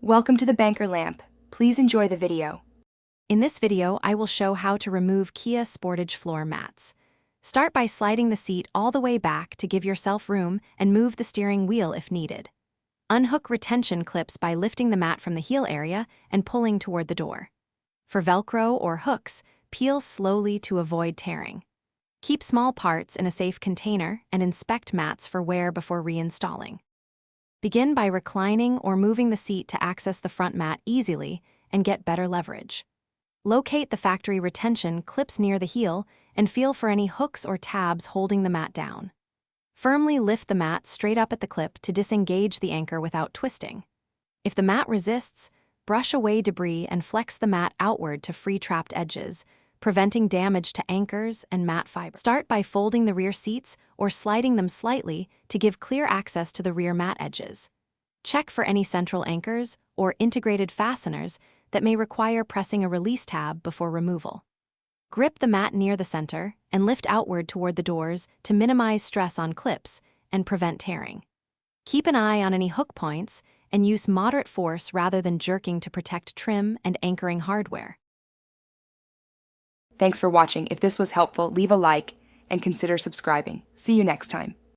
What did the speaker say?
Welcome to the Banker Lamp. Please enjoy the video. In this video, I will show how to remove Kia Sportage floor mats. Start by sliding the seat all the way back to give yourself room and move the steering wheel if needed. Unhook retention clips by lifting the mat from the heel area and pulling toward the door. For Velcro or hooks, peel slowly to avoid tearing. Keep small parts in a safe container and inspect mats for wear before reinstalling. Begin by reclining or moving the seat to access the front mat easily and get better leverage. Locate the factory retention clips near the heel and feel for any hooks or tabs holding the mat down. Firmly lift the mat straight up at the clip to disengage the anchor without twisting. If the mat resists, brush away debris and flex the mat outward to free trapped edges, preventing damage to anchors and mat fiber. Start by folding the rear seats or sliding them slightly to give clear access to the rear mat edges. Check for any central anchors or integrated fasteners that may require pressing a release tab before removal. Grip the mat near the center and lift outward toward the doors to minimize stress on clips and prevent tearing. Keep an eye on any hook points and use moderate force rather than jerking to protect trim and anchoring hardware. Thanks for watching. If this was helpful, leave a like and consider subscribing. See you next time.